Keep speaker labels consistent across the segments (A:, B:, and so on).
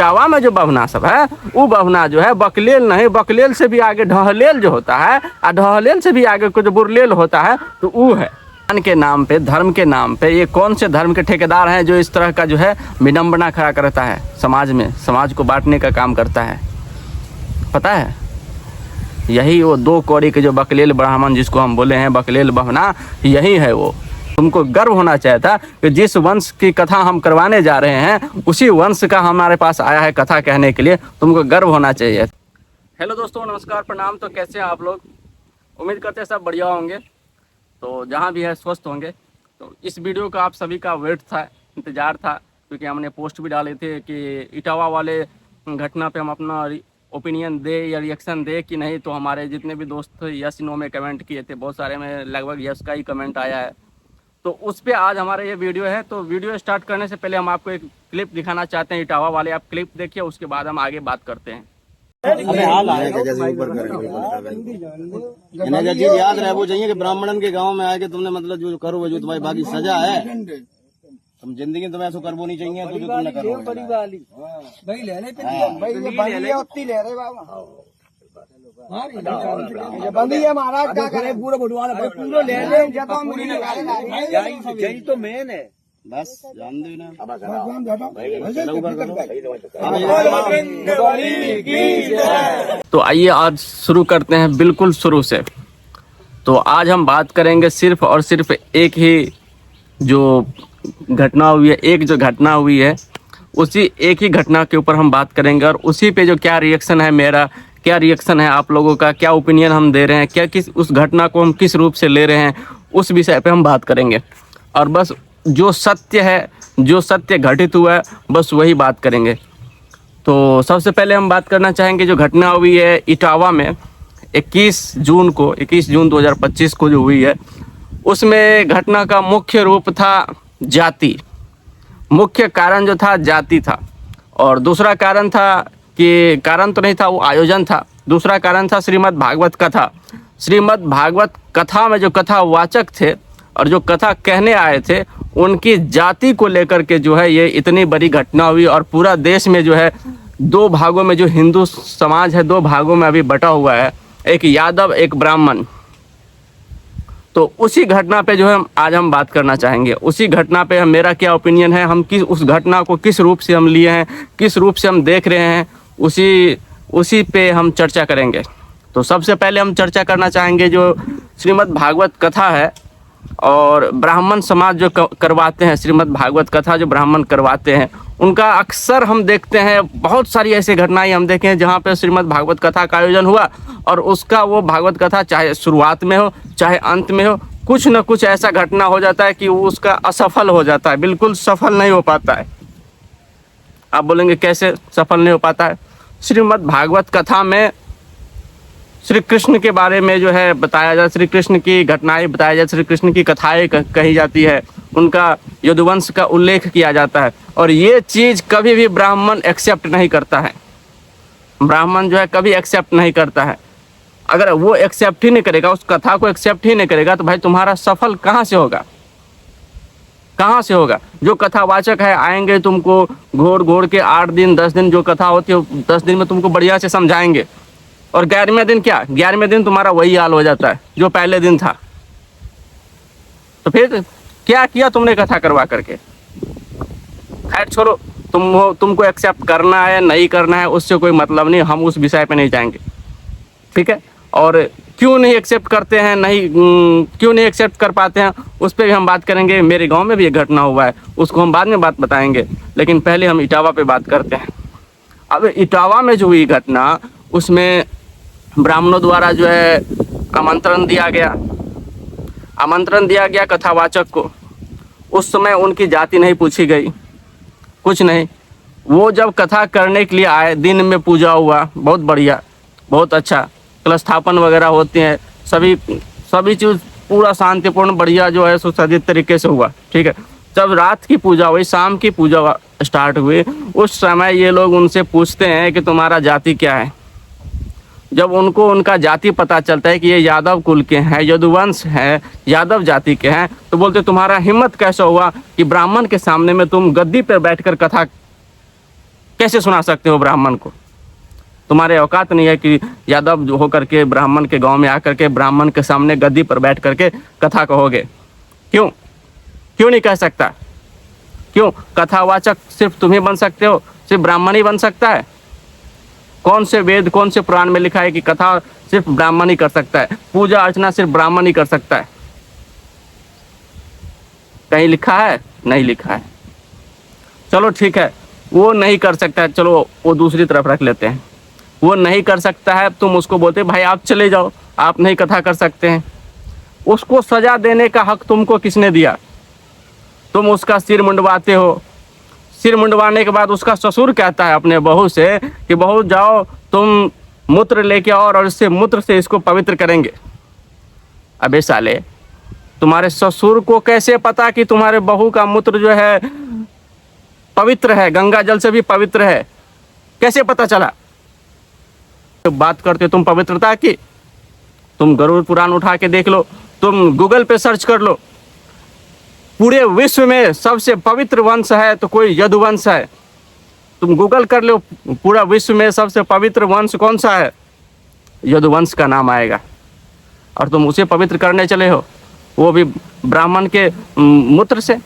A: इटावा में जो बभना सब है वो बभना जो है बकलेल नहीं, बकलेल से भी आगे ढहलेल जो होता है और ढहलेल से भी आगे को जो बुरलेल होता है तो वो है। ज्ञान के नाम पे, धर्म के नाम पे ये कौन से धर्म के ठेकेदार हैं जो इस तरह का जो है विडंबना खड़ा करता है समाज में, समाज को बांटने का काम करता है? पता है, यही वो दो कौड़ी के जो बकलेल ब्राह्मण जिसको हम बोले हैं बकलेल बभना, यही है वो। तुमको गर्व होना चाहिए था कि जिस वंश की कथा हम करवाने जा रहे हैं उसी वंश का हमारे पास आया है कथा कहने के लिए, तुमको गर्व होना चाहिए। हेलो दोस्तों, नमस्कार, प्रणाम। तो कैसे हैं आप लोग? उम्मीद करते हैं सब बढ़िया होंगे, तो जहाँ भी है स्वस्थ होंगे। तो इस वीडियो का आप सभी का वेट था, इंतज़ार था, क्योंकि हमने पोस्ट भी डाले थे कि इटावा वाले घटना पे हम अपना ओपिनियन दे या रिएक्शन दे कि नहीं। तो हमारे जितने भी दोस्त यस नो में कमेंट किए थे, बहुत सारे में लगभग यस का ही कमेंट आया है। तो उस पे आज हमारा ये वीडियो है। तो वीडियो स्टार्ट करने से पहले हम आपको एक क्लिप दिखाना चाहते हैं इटावा वाले। आप क्लिप देखिए, उसके बाद हम आगे बात करते हैं।
B: चीज याद रहे वो चाहिए कि ब्राह्मणन के गांव में आके तुमने मतलब जो करो वो जो तुम्हारी बाकी सजा है, तुम जिंदगी तुम्हें ऐसा करबो नहीं चाहिए। तो जो तुमने करो भाई ले ले बंदी है महाराज क्या करे, पूरा बुढ़वा पूरा ले ले तो मेन है, बस जान दो ना।
A: तो आइए आज शुरू करते हैं बिल्कुल शुरू से। तो आज हम बात करेंगे सिर्फ और सिर्फ एक ही जो घटना हुई है, एक जो घटना हुई है उसी एक ही घटना के ऊपर हम बात करेंगे, और उसी पे जो क्या रिएक्शन है मेरा, क्या रिएक्शन है आप लोगों का, क्या ओपिनियन हम दे रहे हैं, क्या किस उस घटना को हम किस रूप से ले रहे हैं, उस विषय पे हम बात करेंगे। और बस जो सत्य है, जो सत्य घटित हुआ है, बस वही बात करेंगे। तो सबसे पहले हम बात करना चाहेंगे जो घटना हुई है इटावा में 21 जून 2025 को जो हुई है, उसमें घटना का मुख्य रूप था जाति। मुख्य कारण जो था जाति था, और दूसरा कारण था कि कारण तो नहीं था, वो आयोजन था। दूसरा कारण था श्रीमद् भागवत कथा। श्रीमद् भागवत कथा में जो कथावाचक थे और जो कथा कहने आए थे, उनकी जाति को लेकर के जो है ये इतनी बड़ी घटना हुई। और पूरा देश में जो है दो भागों में जो हिंदू समाज है, दो भागों में अभी बटा हुआ है, एक यादव एक ब्राह्मण। तो उसी घटना पे जो है आज हम बात करना चाहेंगे। उसी घटना पे मेरा क्या ओपिनियन है, हम किस उस घटना को किस रूप से हम लिए हैं, किस रूप से हम देख रहे हैं, उसी पे हम चर्चा करेंगे। तो सबसे पहले हम चर्चा करना चाहेंगे जो श्रीमद् भागवत कथा है, और ब्राह्मण समाज जो करवाते हैं श्रीमद् भागवत कथा, जो ब्राह्मण करवाते हैं, उनका अक्सर हम देखते हैं बहुत सारी ऐसी घटनाएं हम देखे हैं जहाँ पे श्रीमद् भागवत कथा का आयोजन हुआ और उसका वो भागवत कथा चाहे शुरुआत में हो चाहे अंत में हो, कुछ न कुछ ऐसा घटना हो जाता है कि वो उसका असफल हो जाता है, बिल्कुल सफल नहीं हो पाता है। आप बोलेंगे कैसे सफल नहीं हो पाता है? श्रीमद् भागवत कथा में श्री कृष्ण के बारे में जो है बताया जाए, श्री कृष्ण की घटनाएं बताया जाए, श्री कृष्ण की कथाएं कही जाती है, उनका यदुवंश का उल्लेख किया जाता है। और ये चीज़ कभी भी ब्राह्मण एक्सेप्ट नहीं करता है। ब्राह्मण जो है कभी एक्सेप्ट नहीं करता है। अगर वो एक्सेप्ट ही नहीं करेगा, उस कथा को एक्सेप्ट ही नहीं करेगा, तो भाई तुम्हारा सफल कहाँ से होगा? कहाँ से होगा? जो कथावाचक है आएंगे, तुमको घोड़ घोड़ के 8 दिन 10 दिन जो कथा होती है 10 दिन में तुमको बढ़िया से समझाएंगे, और 11वें दिन क्या, 11वें दिन तुम्हारा वही हाल हो जाता है जो पहले दिन था। तो फिर क्या किया तुमने कथा करवा करके? खैर छोड़ो, तुमको एक्सेप्ट करना है नहीं करना है उससे कोई मतलब नहीं, हम उस विषय पे नहीं जाएंगे, ठीक है। और क्यों नहीं एक्सेप्ट करते हैं, क्यों नहीं एक्सेप्ट कर पाते हैं, उस पर भी हम बात करेंगे। मेरे गांव में भी एक घटना हुआ है, उसको हम बाद में बात बताएंगे, लेकिन पहले हम इटावा पे बात करते हैं। अब इटावा में जो हुई घटना, उसमें ब्राह्मणों द्वारा जो है आमंत्रण दिया गया कथावाचक को। उस समय उनकी जाति नहीं पूछी गई, कुछ नहीं। वो जब कथा करने के लिए आए, दिन में पूजा हुआ, बहुत बढ़िया, बहुत अच्छा, कलश स्थापन वगैरह होते हैं, सभी चीज़ पूरा शांतिपूर्ण बढ़िया जो है सुसज्जित तरीके से हुआ, ठीक है। जब रात की पूजा हुई, शाम की पूजा स्टार्ट हुई, उस समय ये लोग उनसे पूछते हैं कि तुम्हारा जाति क्या है। जब उनको उनका जाति पता चलता है कि ये यादव कुल के हैं, यदुवंश हैं, यादव जाति के हैं, तो बोलते तुम्हारा हिम्मत कैसा हुआ कि ब्राह्मण के सामने में तुम गद्दी पर बैठकर कथा कैसे सुना सकते हो ब्राह्मण को? तुम्हारे औकात नहीं है कि यादव जो होकर के ब्राह्मण के गांव में आकर के ब्राह्मण के सामने गद्दी पर बैठ करके कथा कहोगे। क्यों क्यों नहीं कह सकता? क्यों? कथावाचक सिर्फ तुम ही बन सकते हो, सिर्फ ब्राह्मण ही बन सकता है? कौन से वेद कौन से पुराण में लिखा है कि कथा सिर्फ ब्राह्मण ही कर सकता है, पूजा अर्चना सिर्फ ब्राह्मण ही कर सकता है? कहीं लिखा है? नहीं लिखा है। चलो ठीक है, वो नहीं कर सकता है, चलो वो दूसरी तरफ रख लेते हैं। वो नहीं कर सकता है, तुम उसको बोलते भाई आप चले जाओ, आप नहीं कथा कर सकते हैं। उसको सजा देने का हक तुमको किसने दिया? तुम उसका सिर मुंडवाते हो। सिर मुंडवाने के बाद उसका ससुर कहता है अपने बहू से कि बहू जाओ तुम मूत्र लेके आओ और इससे मूत्र से इसको पवित्र करेंगे। अबे साले, तुम्हारे ससुर को कैसे पता कि तुम्हारे बहू का मूत्र जो है पवित्र है, गंगा जल से भी पवित्र है? कैसे पता चला? तो बात करते तुम पवित्रता की, तुम गरुड़ पुराण उठा के देख लो, तुम गूगल पे सर्च कर लो, पूरे विश्व में सबसे पवित्र वंश है तो कोई यदुवंश है। तुम गूगल कर लो, पूरा विश्व में सबसे पवित्र वंश कौन सा है? यदुवंश का नाम आएगा। और तुम उसे पवित्र करने चले हो, वो भी ब्राह्मण के मूत्र से,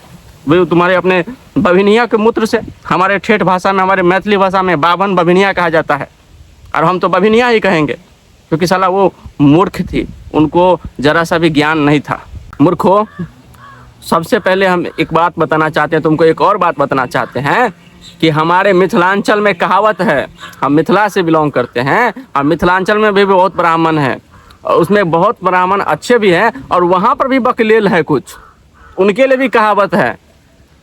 A: वो तुम्हारे अपने बभिनिया के मूत्र से। हमारे ठेठ भाषा में, हमारे मैथिली भाषा में बावन बभिनिया कहा जाता है, और हम तो बभिनिया ही कहेंगे क्योंकि साला वो मूर्ख थी, उनको जरा सा भी ज्ञान नहीं था। मूर्खो, सबसे पहले हम एक बात बताना चाहते हैं तुमको, एक और बात बताना चाहते हैं कि हमारे मिथिलांचल में कहावत है, हम मिथिला से बिलोंग करते हैं, और मिथिलांचल में भी बहुत ब्राह्मण हैं, और उसमें बहुत ब्राह्मण अच्छे भी हैं, और वहाँ पर भी बकलेल है कुछ, उनके लिए भी कहावत है।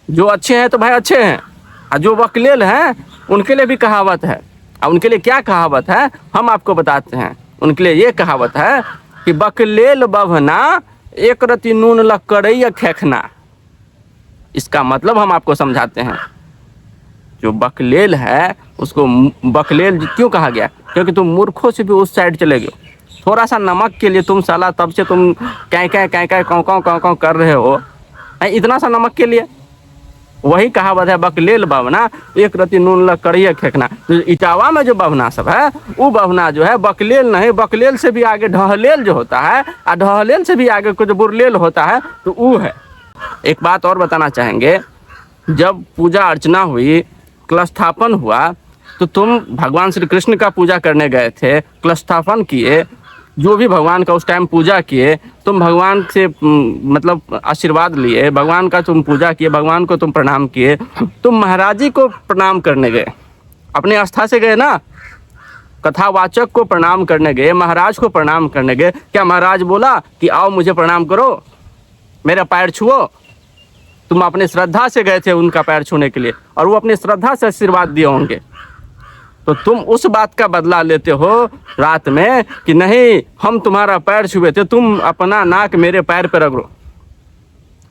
A: जो अच्छे हैं तो भाई अच्छे हैं, और जो बकलेल हैं उनके लिए भी कहावत है। और उनके लिए क्या कहावत है हम आपको बताते हैं। उनके लिए ये कहावत है कि बकलेल बभना एक रति नून लकड़ैया खेखना। इसका मतलब हम आपको समझाते हैं। जो बकलेल है उसको बकलेल क्यों कहा गया? क्योंकि तुम मूर्खों से भी उस साइड चले गए। थोड़ा सा नमक के लिए तुम साला तब से तुम कै कौ कर रहे हो, इतना सा नमक के लिए। वही कहावत है बकलेल बभना एक रति नून लकड़िया फेंकना। इटावा में जो बभना सब है वो बभना जो है बकलेल नहीं, बकलेल से भी आगे ढहलेल जो होता है, और ढहलेल से भी आगे कुछ बुरलेल होता है, तो वो है। एक बात और बताना चाहेंगे, जब पूजा अर्चना हुई, कलशस्थापन हुआ, तो तुम भगवान श्री कृष्ण का पूजा करने गए थे, कलशस्थापन किए, जो भी भगवान का उस टाइम पूजा किए, तुम भगवान से मतलब आशीर्वाद लिए, भगवान का तुम पूजा किए, भगवान को तुम प्रणाम किए। तुम महाराज जी को प्रणाम करने गए, अपने आस्था से गए ना, कथावाचक को प्रणाम करने गए, महाराज को प्रणाम करने गए। क्या महाराज बोला कि आओ मुझे प्रणाम करो, मेरा पैर छुओ? तुम अपने श्रद्धा से गए थे उनका पैर छूने के लिए, और वो अपनी श्रद्धा से आशीर्वाद दिए होंगे। तो तुम उस बात का बदला लेते हो रात में कि नहीं हम तुम्हारा पैर छुए थे, तुम अपना नाक मेरे पैर पे रगड़ो।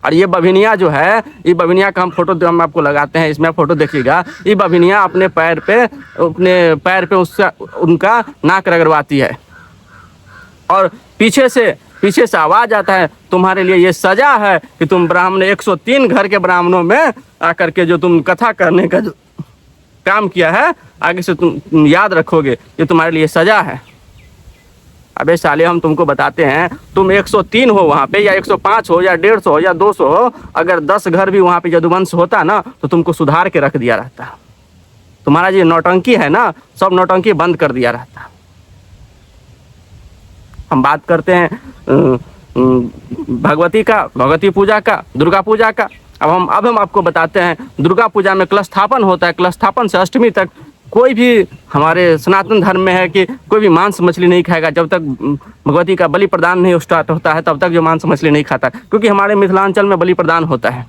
A: और ये बभिनिया जो है, ये बभिनिया का हम फोटो हम आपको लगाते हैं, इसमें फोटो देखिएगा। ये बभिनिया अपने पैर पे उसका उनका नाक रगड़वाती है, और पीछे से आवाज आता है, तुम्हारे लिए ये सजा है कि तुम ब्राह्मण 103 घर के ब्राह्मणों में आकर के जो तुम कथा करने का जो काम किया है, आगे से तुम याद रखोगे, ये तुम्हारे लिए सजा है। अबे साले, हम तुमको बताते हैं, तुम 103 हो वहाँ पे, या 105 हो, या 150 हो, या 200 हो, अगर 10 घर भी वहाँ पे यदुवंश होता ना, तो तुमको सुधार के रख दिया रहता। तुम्हारा जो नौटंकी है ना, सब नौटंकी बंद कर दिया रहता। हम बात करते हैं भगवती पूजा का, दुर्गा पूजा का। अब हम आपको बताते हैं, दुर्गा पूजा में कलशस्थापन होता है। कलशस्थापन से अष्टमी तक कोई भी हमारे सनातन धर्म में है कि कोई भी मांस मछली नहीं खाएगा जब तक भगवती का बलि प्रदान नहीं स्टार्ट होता है, तब तक जो मांस मछली नहीं खाता। क्योंकि हमारे मिथिलांचल में बलि प्रदान होता है,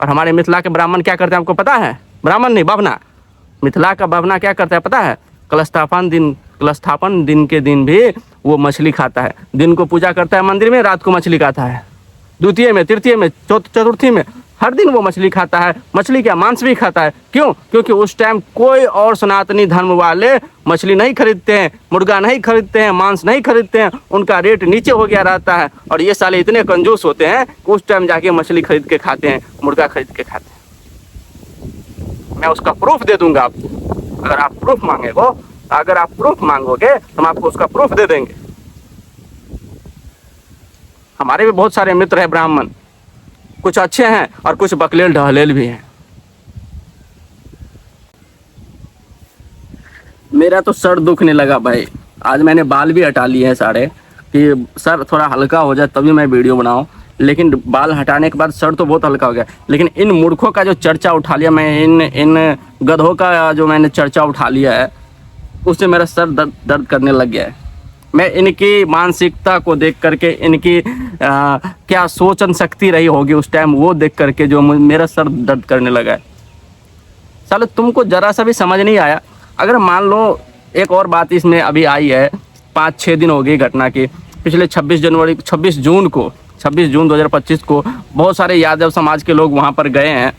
A: और हमारे मिथिला के ब्राह्मण क्या करते हैं आपको पता है? ब्राह्मण नहीं, बभना, मिथिला का बभना क्या करता है पता है? कलशस्थापन दिन के दिन भी वो मछली खाता है। दिन को पूजा करता है मंदिर में, रात को मछली खाता है। द्वितीय में, तृतीय में, चतुर्थी में, हर दिन वो मछली खाता है। मछली क्या, मांस भी खाता है। क्यों? क्योंकि उस टाइम कोई और सनातनी धर्म वाले मछली नहीं खरीदते हैं, मुर्गा नहीं खरीदते हैं, मांस नहीं खरीदते हैं, उनका रेट नीचे हो गया रहता है। और ये साले इतने कंजूस होते हैं कि उस टाइम जाके मछली खरीद के खाते हैं, मुर्गा खरीद के खाते हैं। मैं उसका प्रूफ दे दूंगा आपको। अगर आप प्रूफ मांगोगे तो हम आपको उसका प्रूफ दे देंगे। हमारे भी बहुत सारे मित्र हैं ब्राह्मण, कुछ अच्छे हैं और कुछ बकलेल ढहलेल भी हैं। मेरा तो सर दुखने लगा भाई, आज मैंने बाल भी हटा लिए हैं सारे, कि सर थोड़ा हल्का हो जाए तभी मैं वीडियो बनाऊं। लेकिन बाल हटाने के बाद सर तो बहुत हल्का हो गया, लेकिन इन मूर्खों का जो चर्चा उठा लिया मैं, इन गधों का जो मैंने चर्चा उठा लिया है, उससे मेरा सर दर्द करने लग गया है। मैं इनकी मानसिकता को देख करके, इनकी क्या सोचन शक्ति रही होगी उस टाइम, वो देख करके जो मेरा सर दर्द करने लगा है। साले तुमको जरा सा भी समझ नहीं आया। अगर मान लो एक और बात इसमें अभी आई है, 5-6 दिन हो गई घटना की। पिछले 26 जून 2025 को बहुत सारे यादव समाज के लोग वहाँ पर गए हैं,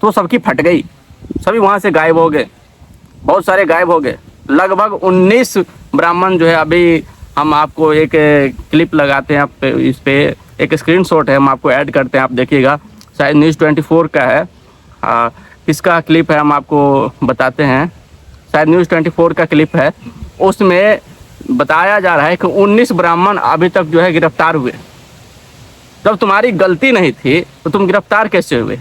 A: तो सबकी फट गई, सभी वहाँ से गायब हो गए, बहुत सारे गायब हो गए। लगभग 19 ब्राह्मण जो है, अभी हम आपको एक क्लिप लगाते हैं, आप इस पे एक स्क्रीनशॉट है, हम आपको ऐड करते हैं, आप देखिएगा। शायद न्यूज़ 24 का है, किसका क्लिप है हम आपको बताते हैं। शायद न्यूज़ 24 का क्लिप है, उसमें बताया जा रहा है कि 19 ब्राह्मण अभी तक जो है गिरफ्तार हुए। जब तुम्हारी गलती नहीं थी तो तुम गिरफ्तार कैसे हुए?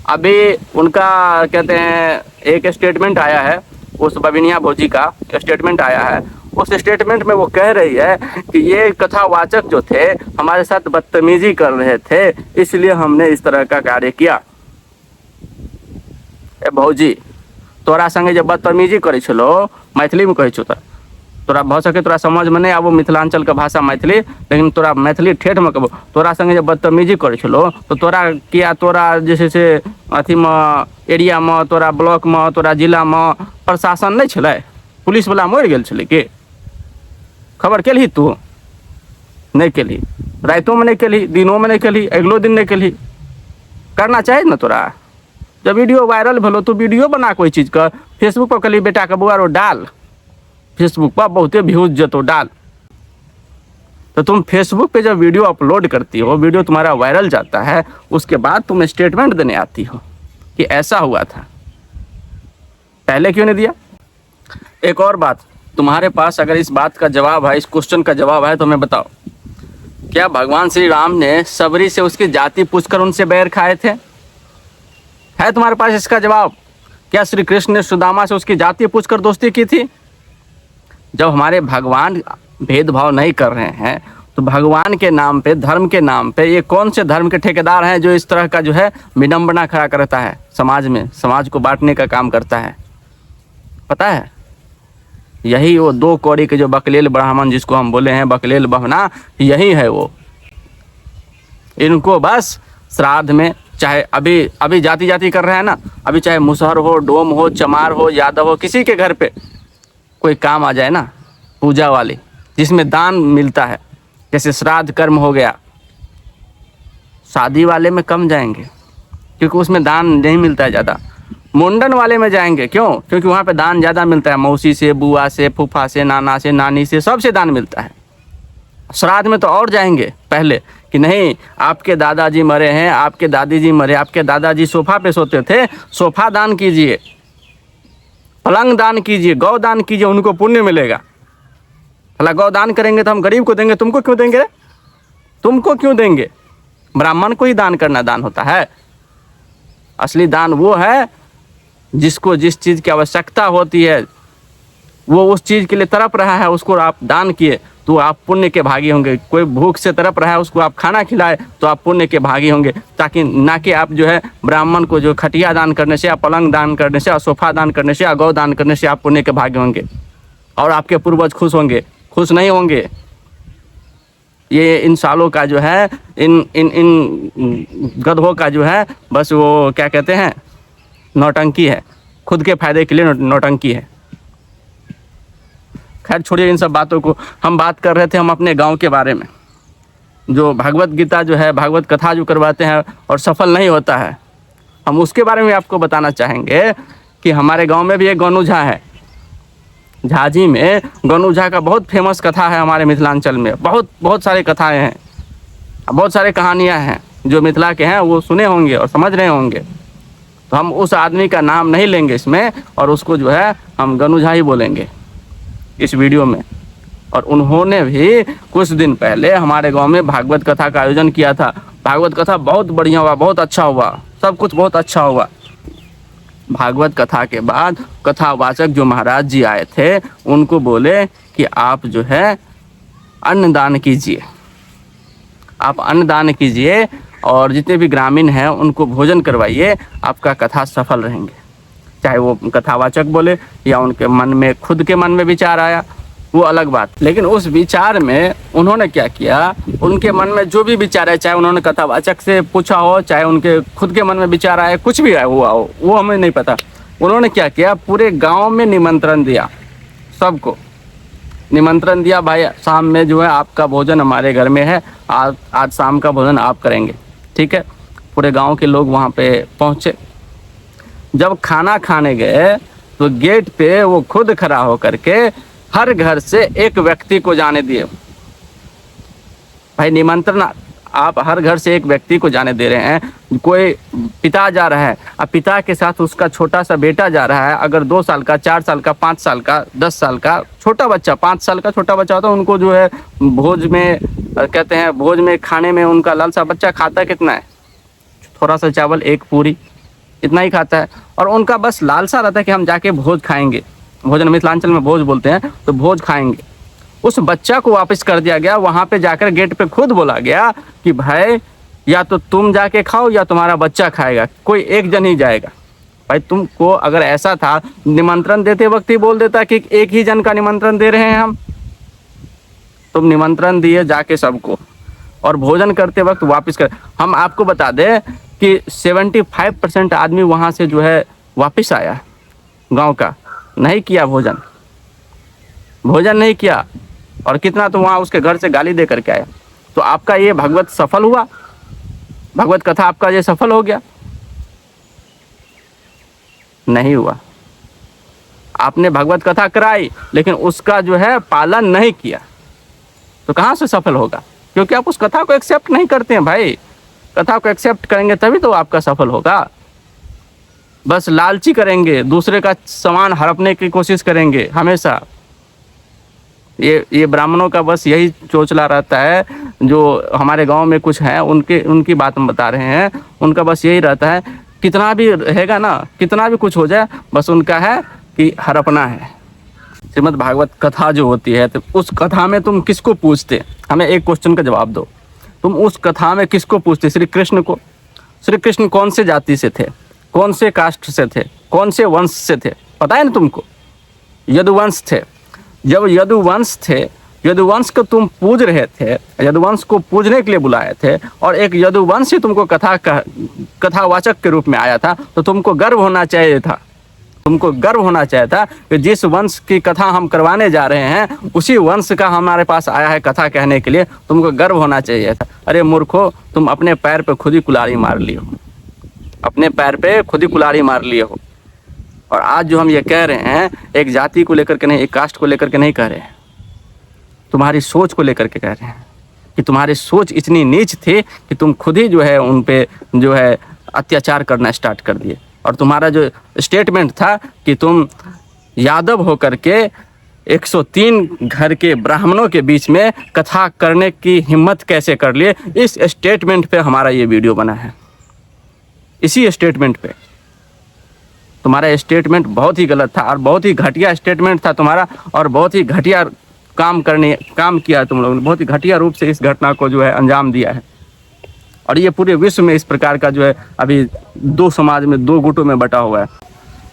A: अभी उनका कहते हैं एक स्टेटमेंट आया है, उस बबिनिया भोजी का स्टेटमेंट आया है। उस स्टेटमेंट में वो कह रही है कि ये कथावाचक जो थे हमारे साथ बदतमीजी कर रहे थे, इसलिए हमने इस तरह का कार्य किया। ए भौजी, तोरा संगे जब बदतमीजी करे छलो, मैथिली में कहे छो, तोरा भ सके तोरा समझ में नहीं आबो मिथिलांचल का भाषा मैथिली, लेकिन तोरा मैथिली ठेठ में कहबो। तोरा संगे जब बदतमीजी करे छलो तो तोरा किया, तोरा जैसे से अथी में एरिया में, तोरा ब्लॉक में, तोरा जिला में प्रशासन नहीं छलै, पुलिस वाला मर गेल छलै के? खबर केलही तू? नहीं केलही, रातों में नहीं केलही, दिनों में नहीं केलही, अगलो दिन नहीं केलही। करना चाहिए ना तोरा। जब वीडियो वायरल भेलो तो वीडियो बना कोई चीज़ का, फेसबुक पर कहली बेटा के बुआ रो डाल, फेसबुक पर बहुते व्यूज जतो डाल। तो तुम फेसबुक पे जब वीडियो अपलोड करती हो, वीडियो तुम्हारा वायरल जाता है, उसके बाद तुम स्टेटमेंट देने आती हो कि ऐसा हुआ था, पहले क्यों नहीं दिया? एक और बात, तुम्हारे पास अगर इस बात का जवाब है, इस क्वेश्चन का जवाब है तो मैं बताओ, क्या भगवान श्री राम ने सबरी से उसकी जाति पूछकर उनसे बैर खाए थे? है तुम्हारे पास इसका जवाब? क्या श्री कृष्ण ने सुदामा से उसकी जाति पूछकर दोस्ती की थी? जब हमारे भगवान भेदभाव नहीं कर रहे हैं तो भगवान के नाम पे, धर्म के नाम पे, ये कौन से धर्म के ठेकेदार हैं जो इस तरह का जो है विडंबना खड़ा करता है समाज में, समाज को बांटने का काम करता है? पता है, यही वो 2 कौड़ी के जो बकलेल ब्राह्मण जिसको हम बोले हैं बकलेल बहना, यही है वो। इनको बस श्राद्ध में, चाहे अभी जाति कर रहे हैं ना, अभी चाहे मुसहर हो, डोम हो, चमार हो, यादव हो, किसी के घर पे कोई काम आ जाए ना, पूजा वाली जिसमें दान मिलता है, जैसे श्राद्ध कर्म हो गया, शादी वाले में कम जाएंगे क्योंकि उसमें दान नहीं मिलता है ज़्यादा। मुंडन वाले में जाएंगे, क्यों? क्योंकि वहाँ पे दान ज़्यादा मिलता है, मौसी से, बुआ से, फूफा से, नाना से, नानी से, सबसे दान मिलता है। श्राद्ध में तो और जाएंगे पहले कि नहीं, आपके दादाजी मरे हैं, आपके दादी जी मरे, आपके दादाजी सोफा पे सोते थे, सोफा दान कीजिए, पलंग दान कीजिए, गौ दान कीजिए, उनको पुण्य मिलेगा। भला गौ दान करेंगे तो हम गरीब को देंगे, तुमको क्यों देंगे? तुमको क्यों देंगे? ब्राह्मण को ही दान करना दान होता है। असली दान वो है जिसको जिस चीज़ की आवश्यकता होती है, वो उस चीज़ के लिए तड़प रहा है, उसको आप दान किए तो आप पुण्य के भागी होंगे। कोई भूख से तड़प रहा है, उसको आप खाना खिलाए तो आप पुण्य के भागी होंगे, ताकि ना कि आप जो है ब्राह्मण को जो खटिया दान करने से, या पलंग दान करने से, या सोफा दान करने से, या गौ दान करने से आप पुण्य के भागी होंगे और आपके पूर्वज खुश होंगे। खुश नहीं होंगे। ये इन सालों का जो है, इन गधों का जो है, बस वो क्या कहते हैं, नौटंकी है, खुद के फायदे के लिए नौटंकी है। खैर छोड़िए इन सब बातों को, हम बात कर रहे थे हम अपने गांव के बारे में। जो भागवत गीता जो है, भागवत कथा जो करवाते हैं और सफल नहीं होता है, हम उसके बारे में आपको बताना चाहेंगे कि हमारे गांव में भी एक गौनू झा है। झाजी में गौनू झा का बहुत फेमस कथा है हमारे मिथिलांचल में। बहुत सारे कथाएँ हैं, बहुत सारे कहानियाँ हैं जो मिथिला के हैं, वो सुने होंगे और समझ रहे होंगे। तो हम उस आदमी का नाम नहीं लेंगे इसमें, और उसको जो है हम गनु झा ही बोलेंगे इस वीडियो में। और उन्होंने भी कुछ दिन पहले हमारे गांव में भागवत कथा का आयोजन किया था। भागवत कथा बहुत बढ़िया हुआ, बहुत अच्छा हुआ, सब कुछ बहुत अच्छा हुआ। भागवत कथा के बाद कथावाचक जो महाराज जी आए थे उनको बोले कि आप जो है अन्नदान कीजिए, आप अन्नदान कीजिए और जितने भी ग्रामीण हैं उनको भोजन करवाइए, आपका कथा सफल रहेंगे। चाहे वो कथावाचक बोले या उनके मन में, खुद के मन में विचार आया, वो अलग बात। लेकिन उस विचार में उन्होंने क्या किया, उनके मन में जो भी विचार है, चाहे उन्होंने कथावाचक से पूछा हो, चाहे उनके खुद के मन में विचार आए, कुछ भी हुआ हो, वो हमें नहीं पता। उन्होंने क्या किया, पूरे गांव में निमंत्रण दिया, सबको निमंत्रण दिया, भाई शाम में जो है आपका भोजन हमारे घर में है, आज शाम का भोजन आप करेंगे, ठीक है। पूरे गांव के लोग वहाँ पे पहुँचे। जब खाना खाने गए तो गेट पे वो खुद खड़ा होकर के हर घर से एक व्यक्ति को जाने दिए। भाई निमंत्रण, आप हर घर से एक व्यक्ति को जाने दे रहे हैं। कोई पिता जा रहा है, अब पिता के साथ उसका छोटा सा बेटा जा रहा है, अगर 2 साल का, 4 साल का, 5 साल का, 10 साल का छोटा बच्चा, 5 साल का छोटा बच्चा होता है, उनको जो है भोज में कहते हैं, भोज में खाने में उनका लालसा, बच्चा खाता कितना है, थोड़ा सा चावल, एक पूरी, इतना ही खाता है। और उनका बस लालसा रहता है कि हम जाके भोज खाएंगे, भोजन मिथिलांचल में भोज बोलते हैं, तो भोज खाएंगे। उस बच्चा को वापस कर दिया गया। वहाँ पे जाकर गेट पे खुद बोला गया कि भाई या तो तुम जाके खाओ या तुम्हारा बच्चा खाएगा, कोई एक जन ही जाएगा। भाई तुमको अगर ऐसा था, निमंत्रण देते वक्त ही बोल देता कि एक ही जन का निमंत्रण दे रहे हैं हम। तुम निमंत्रण दिए जाके सबको, और भोजन करते वक्त वापस कर। हम आपको बता दें कि 75% आदमी वहाँ से जो है वापस आया, गाँव का, नहीं किया भोजन, भोजन नहीं किया, और कितना तो वहाँ उसके घर से गाली दे करके आया। तो आपका ये भागवत सफल हुआ, भागवत कथा आपका ये सफल हो गया? नहीं हुआ। आपने भागवत कथा कराई लेकिन उसका जो है पालन नहीं किया, तो कहाँ से सफल होगा? क्योंकि आप उस कथा को एक्सेप्ट नहीं करते हैं। भाई कथा को एक्सेप्ट करेंगे तभी तो आपका सफल होगा। बस लालची करेंगे, दूसरे का सामान हड़पने की कोशिश करेंगे हमेशा। ये ब्राह्मणों का बस यही चोचला रहता है। जो हमारे गांव में कुछ हैं, उनकी बात हम बता रहे हैं, उनका बस यही रहता है, कितना भी रहेगा ना, कितना भी कुछ हो जाए, बस उनका है कि हड़पना है। श्रीमद् भागवत कथा जो होती है, तो उस कथा में तुम किसको पूछते? हमें एक क्वेश्चन का जवाब दो। तुम उस कथा में किसको पूछते? श्री कृष्ण को। श्री कृष्ण कौन से जाति से थे, कौन से कास्ट से थे, कौन से वंश से थे? पता है ना तुमको? यदुवंश थे। जब यदुवंश थे, यदुवंश को तुम पूज रहे थे, यदुवंश को पूजने के लिए बुलाए थे, और एक यदुवंश ही तुमको कथावाचक के रूप में आया था, तो तुमको गर्व होना चाहिए था। तुमको गर्व होना चाहिए था कि जिस वंश की कथा हम करवाने जा रहे हैं, उसी वंश का हमारे पास आया है कथा कहने के लिए, तुमको गर्व होना चाहिए था। अरे मूर्खो, तुम अपने पैर पे खुद ही कुल्हाड़ी मार लिए हो, अपने पैर पे खुद ही कुल्हाड़ी मार लिए हो। और आज जो हम ये कह रहे हैं, एक जाति को लेकर के नहीं, एक कास्ट को लेकर के नहीं कह रहे हैं, तुम्हारी सोच को लेकर के कह रहे हैं कि तुम्हारी सोच इतनी नीच थी कि तुम खुद ही जो है उन पे जो है अत्याचार करना स्टार्ट कर दिए। और तुम्हारा जो स्टेटमेंट था कि तुम यादव होकर के 103 घर के ब्राह्मणों के बीच में कथा करने की हिम्मत कैसे कर लिए, इस स्टेटमेंट पे हमारा ये वीडियो बना है। इसी स्टेटमेंट पे तुम्हारा स्टेटमेंट बहुत ही गलत था, और बहुत ही घटिया स्टेटमेंट था तुम्हारा, और बहुत ही घटिया काम किया तुम लोगों ने, बहुत ही घटिया रूप से इस घटना को जो है अंजाम दिया है। और ये पूरे विश्व में इस प्रकार का जो है अभी दो समाज में, दो गुटों में बटा हुआ है।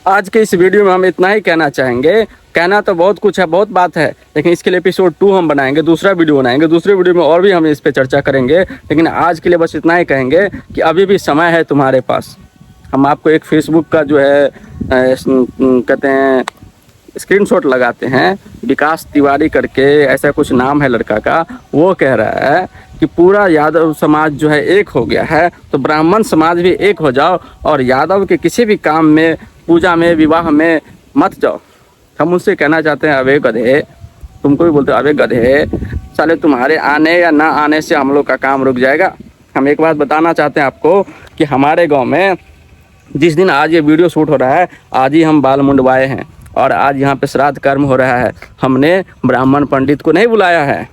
A: आज के इस वीडियो में हम इतना ही कहना चाहेंगे। कहना तो बहुत कुछ है, बहुत बात है, लेकिन इसके लिए एपिसोड 2 हम बनाएंगे, दूसरा वीडियो बनाएंगे, दूसरे वीडियो में और भी हम इस पर चर्चा करेंगे। लेकिन आज के लिए बस इतना ही कहेंगे कि अभी भी समय है तुम्हारे पास। हम आपको एक फेसबुक का जो है कहते हैं स्क्रीनशॉट लगाते हैं, विकास तिवारी करके ऐसा कुछ नाम है लड़का का, वो कह रहा है कि पूरा यादव समाज जो है एक हो गया है, तो ब्राह्मण समाज भी एक हो जाओ और यादव के किसी भी काम में, पूजा में, विवाह में मत जाओ। हम उससे कहना चाहते हैं, अबे गधे, तुमको भी बोलते हो अबे गधे, साले तुम्हारे आने या ना आने से हम लोग का काम रुक जाएगा। हम एक बात बताना चाहते हैं आपको कि हमारे गांव में जिस दिन आज ये वीडियो शूट हो रहा है, आज ही हम बाल मुंडवाए हैं और आज यहाँ पे श्राद्ध कर्म हो रहा है। हमने ब्राह्मण पंडित को नहीं बुलाया है।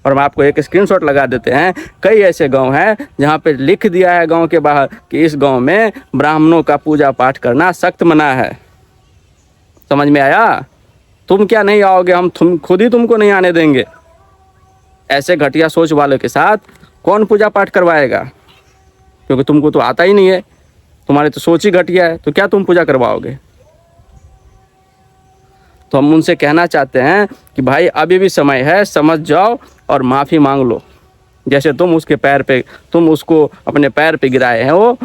A: और हम आपको एक स्क्रीनशॉट लगा देते हैं। कई ऐसे गांव हैं जहाँ पे लिख दिया है गांव के बाहर कि इस गांव में ब्राह्मणों का पूजा पाठ करना सख्त मना है। समझ में आया? तुम क्या नहीं आओगे, हम खुद ही तुमको नहीं आने देंगे। ऐसे घटिया सोच वालों के साथ कौन पूजा पाठ करवाएगा? क्योंकि तुमको तो आता ही नहीं है, तुम्हारी तो सोच ही घटिया है, तो क्या तुम पूजा करवाओगे? तो हम उनसे कहना चाहते हैं कि भाई अभी भी समय है, समझ जाओ और माफ़ी मांग लो। जैसे तुम उसको अपने पैर पे गिराए हैं, वो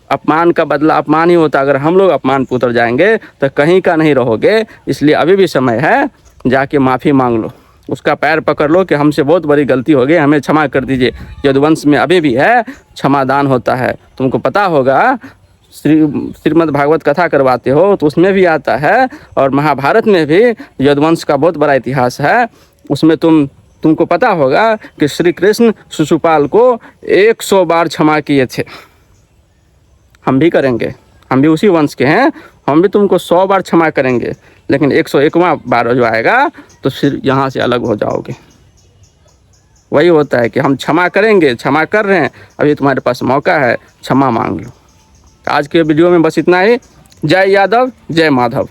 A: अपमान का बदला अपमान ही होता। अगर हम लोग अपमान पे उतर जाएंगे तो कहीं का नहीं रहोगे। इसलिए अभी भी समय है, जाके माफ़ी मांग लो, उसका पैर पकड़ लो कि हमसे बहुत बड़ी गलती हो गई, हमें क्षमा कर दीजिए। यदुवंश में अभी भी है, क्षमादान होता है। तुमको पता होगा, श्रीमद् भागवत कथा करवाते हो तो उसमें भी आता है, और महाभारत में भी यदुवंश का बहुत बड़ा इतिहास है। उसमें तुमको पता होगा कि श्री कृष्ण शिशुपाल को 100 बार क्षमा किए थे। हम भी करेंगे, हम भी उसी वंश के हैं, हम भी तुमको 100 बार क्षमा करेंगे, लेकिन 101वां बार जो आएगा तो फिर यहाँ से अलग हो जाओगे। वही होता है कि हम क्षमा करेंगे, क्षमा कर रहे हैं, अभी तुम्हारे पास मौका है, क्षमा मांग लो। आज के वीडियो में बस इतना ही। जय यादव, जय माधव।